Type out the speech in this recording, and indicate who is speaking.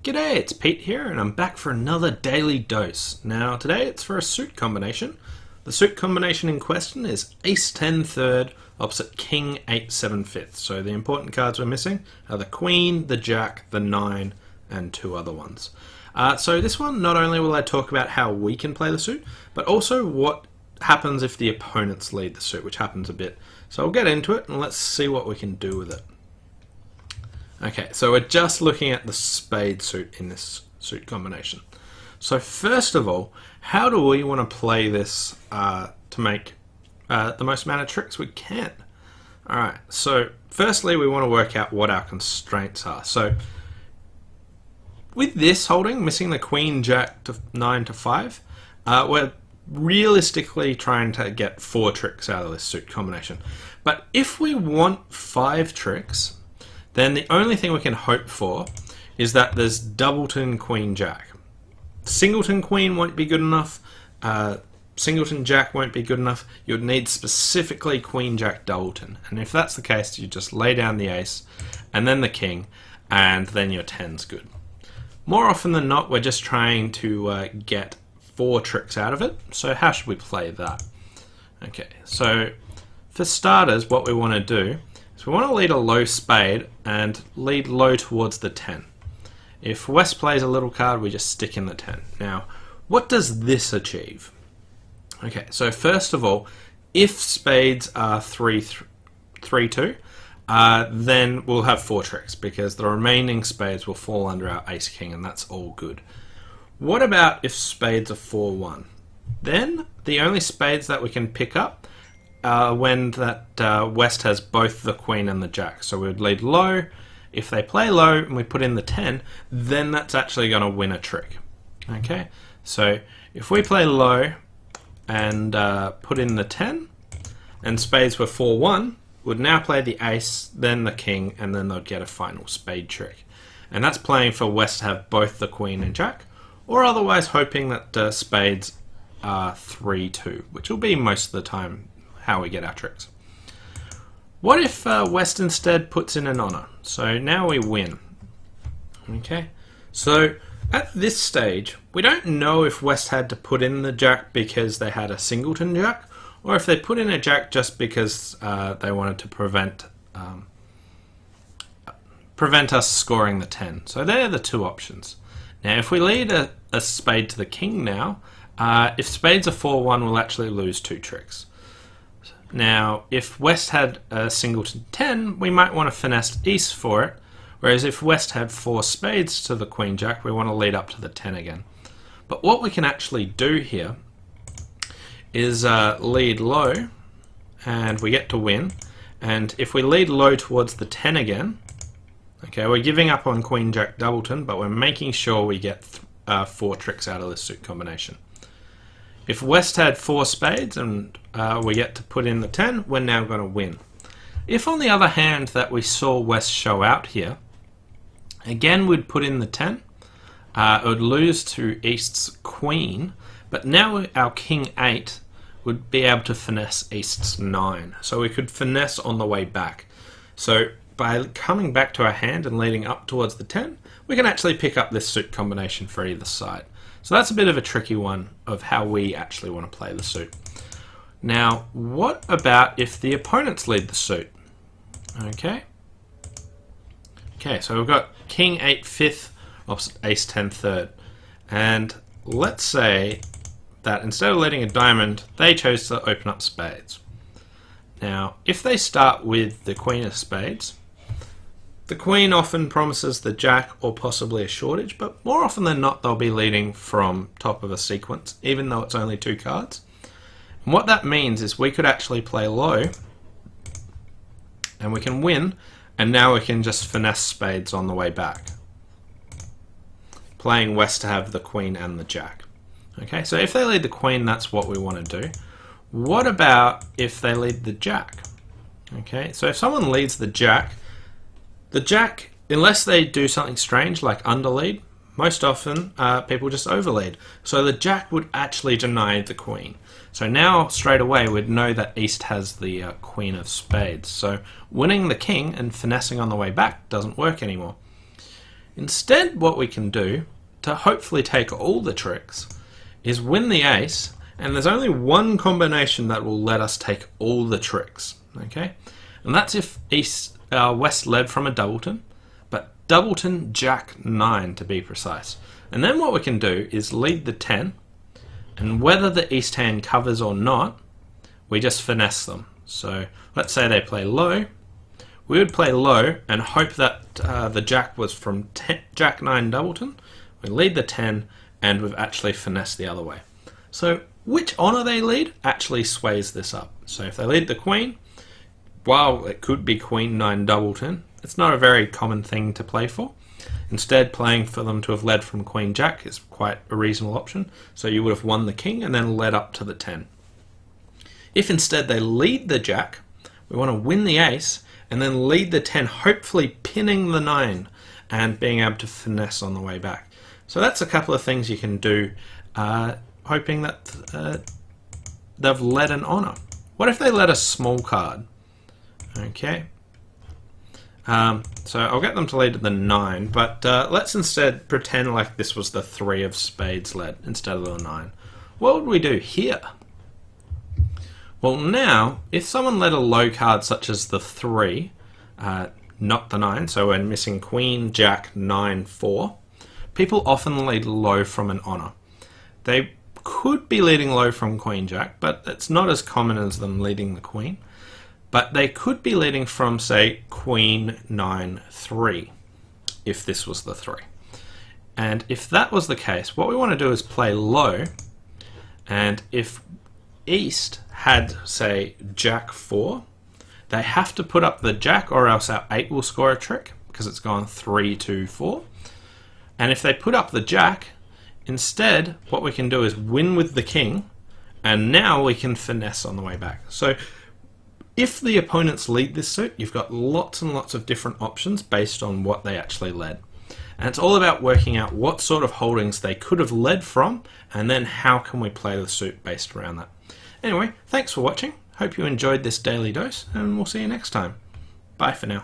Speaker 1: G'day, it's Pete here, and I'm back for another daily dose. Now, today it's for a suit combination. The suit combination in question is Ace-10 third opposite King-8-7 fifth. So the important cards we're missing are the Queen, the Jack, the 9, and two other ones. So this one, not only will I talk about how we can play the suit, but also what happens if the opponents lead the suit, which happens a bit. So I'll get into it, and let's see what we can do with it. Okay, so we're just looking at the spade suit in this suit combination. So first of all, how do we want to play this to make the most amount of tricks we can? Alright, so firstly we want to work out what our constraints are. So with this holding, missing the Queen, Jack to 9 to 5, we're realistically trying to get 4 tricks out of this suit combination. But if we want 5 tricks, then the only thing we can hope for is that there's doubleton Queen Jack. Singleton Queen won't be good enough, Singleton Jack won't be good enough. You would need specifically Queen Jack doubleton, and if that's the case, you just lay down the ace and then the king, and then your 10's good. More often than not, we're just trying to get 4 tricks out of it, so how should we play that? Okay, so for starters, what we want to do is we want to lead a low spade and lead low towards the 10. If West plays a little card, we just stick in the 10. Now, what does this achieve? Okay, so first of all, if spades are 3-2, then we'll have 4 tricks because the remaining spades will fall under our ace-king, and that's all good. What about if spades are 4-1? Then the only spades that we can pick up when that West has both the Queen and the Jack. So we would lead low. If they play low and we put in the 10, then that's actually going to win a trick. Okay, so if we play low and put in the 10, and spades were 4-1, would now play the ace, then the king, and then they'd get a final spade trick. And that's playing for West to have both the Queen and Jack, or otherwise hoping that spades are 3-2, which will be most of the time how we get our tricks. What if West instead puts in an honor? So now we win. Okay, so at this stage, we don't know if West had to put in the Jack because they had a singleton Jack, or if they put in a Jack just because they wanted to prevent us scoring the 10. So they're the 2 options. Now if we lead a spade to the king now, if spades are 4-1, we'll actually lose 2 tricks. Now, if West had a singleton 10, we might want to finesse East for it, whereas if West had 4 spades to the Queen Jack, we want to lead up to the 10 again. But what we can actually do here is lead low, and we get to win. And if we lead low towards the 10 again, okay, we're giving up on Queen Jack doubleton, but we're making sure we get 4 tricks out of this suit combination. If West had 4 spades and we get to put in the 10, we're now going to win. If on the other hand that we saw West show out here, again we'd put in the 10, it would lose to East's Queen, but now our King 8 would be able to finesse East's 9. So we could finesse on the way back. So by coming back to our hand and leading up towards the 10, we can actually pick up this suit combination for either side. So that's a bit of a tricky one of how we actually want to play the suit. Now, what about if the opponents lead the suit? Okay, so we've got King 8 fifth opposite Ace 10 third. And let's say that instead of leading a diamond, they chose to open up spades. Now, if they start with the Queen of spades, the Queen often promises the Jack or possibly a shortage, but more often than not they'll be leading from top of a sequence, even though it's only 2 cards. And what that means is we could actually play low, and we can win, and now we can just finesse spades on the way back, playing West to have the Queen and the Jack. Okay, so if they lead the Queen, that's what we want to do. What about if they lead the Jack? Okay, so if someone leads the Jack, unless they do something strange like underlead, most often people just overlead. So the Jack would actually deny the Queen. So now straight away we'd know that East has the Queen of spades. So winning the King and finessing on the way back doesn't work anymore. Instead, what we can do to hopefully take all the tricks is win the ace, and there's only one combination that will let us take all the tricks, okay? And that's if West led from a doubleton, but doubleton Jack 9 to be precise. And then what we can do is lead the 10, and whether the East hand covers or not, we just finesse them. So let's say they play low, we would play low and hope that the Jack was from Jack 9 doubleton, we lead the 10, and we've actually finessed the other way. So which honor they lead actually sways this up. So if they lead the Queen, while it could be Queen 9 doubleton, it's not a very common thing to play for. Instead, playing for them to have led from Queen Jack is quite a reasonable option. So you would have won the King and then led up to the 10. If instead they lead the Jack, we want to win the Ace and then lead the 10, hopefully pinning the 9 and being able to finesse on the way back. So that's a couple of things you can do, hoping that they've led an honor. What if they led a small card? Okay. So I'll get them to lead the 9, but let's instead pretend like this was the 3 of spades led instead of the 9. What would we do here? Well, now, if someone led a low card such as the 3, not the 9, so we're missing Queen, Jack, 9, 4, people often lead low from an honor. They could be leading low from Queen Jack, but it's not as common as them leading the Queen. But they could be leading from, say, Queen 9 3, if this was the 3. And if that was the case, what we want to do is play low, and if East had, say, Jack 4, they have to put up the Jack or else our 8 will score a trick, because it's gone 3, 2, 4. And if they put up the Jack, instead, what we can do is win with the King, and now we can finesse on the way back. So if the opponents lead this suit, you've got lots and lots of different options based on what they actually led. And it's all about working out what sort of holdings they could have led from, and then how can we play the suit based around that. Anyway, thanks for watching. Hope you enjoyed this daily dose, and we'll see you next time. Bye for now.